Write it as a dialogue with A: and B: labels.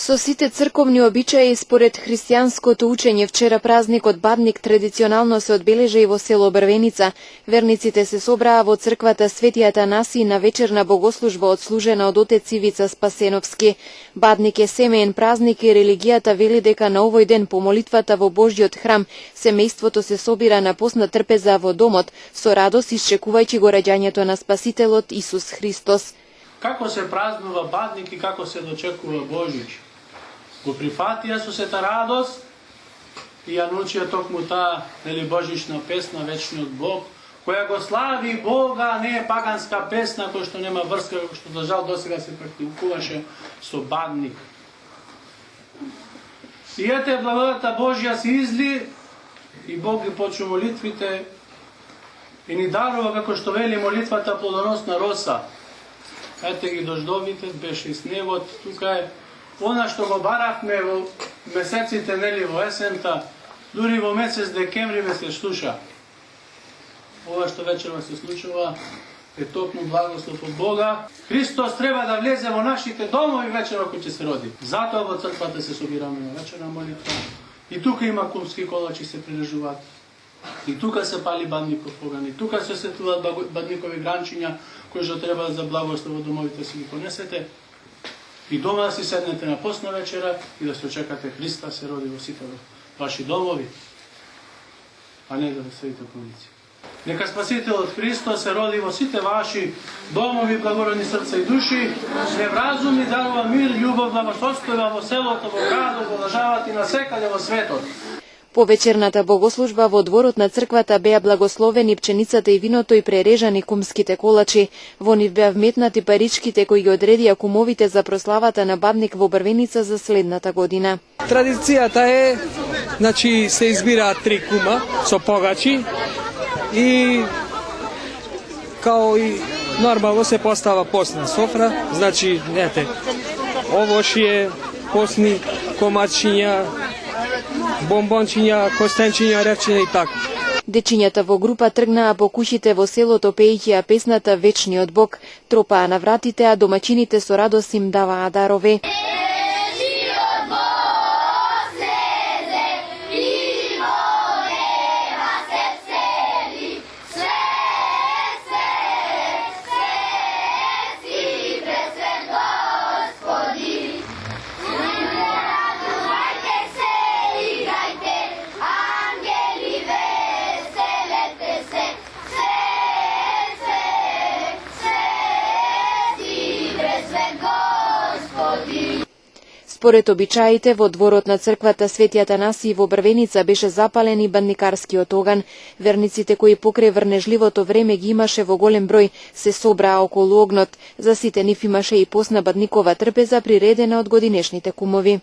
A: Со сите црковни обичаи според христијанското учење вчера празникот Бадник традиционално се одбележа и во село Брвеница. Верниците се собраа во црквата Свети Атанасий на вечерна богослужба одслужена од отец Ивица Спасеновски. Бадник е семеен празник и религијата вели дека на овој ден по молитвата во Божјиот храм семејството се собира на постна трпеза во домот со радост исчекувајќи го раѓањето на Спасителот Исус Христос.
B: Како се празнува Бадник и како се дочекува Божич? Го прифатија со сета радост и ја научија токму таа Божична песна Вечниот Бог, која го слави Бога, не е паганска песна која што нема врска, која што за жал досега се практикуваше со Бадник. И ете благодата Божја се изли и Бог ги почу молитвите и ни дарува, како што вели молитвата, плодоносна роса. Ете ги дождовите, беше и снегот, тука е она што го баравме во месеците, нели, во есента, дури во месец декември ме се слуша. Ова што вечерва се случува е токму благослов од Бога. Христос треба да влезе во нашите домови вечерва кој ќе се роди. Затоа во црквата се собираме на вечерна молитва. И тука има кумски колачи се прилежуваат. И тука се пали бадников оган. И тука се сетуваат бадникови гранчиња кои што треба за благослов во домовите си ги понесете. И дома да си седнете на постна вечера и да се очекате Христа се роди во сите ваши домови, а не да седите по улици. Нека Спасителот Христос се роди во сите ваши домови, благородни срца и души, се вразуми, дарува мир, љубов, благосостојба во селото, во градот, во државата и насекаде во светот.
A: По вечерната богослужба во дворот на црквата беа благословени пченицата и виното и прережани кумските колачи. Во нив беа вметнати паричките кои ги одредија кумовите за прославата на Бадник во Брвеница за следната година.
C: Традицијата е, значи, се избираат 3 кума со погачи и као и нормално се постава постна софра, значи, нете, овошје, постни комачиња, бомбончиња, костенчиња, ревчиња и така.
A: Дечињата во група тргнаа по куќите во селото пеејќи песната Вечниот Бог, тропаа на вратите, а домаќините со радост им даваа дарови. Според обичаите, во дворот на црквата Свети Атанасий во Брвеница беше запален и бадникарскиот оган. Верниците кои покрај врнежливото време ги имаше во голем број, се собраа околу огнот. За сите нив имаше и постна бадникова трпеза приредена од годинешните кумови.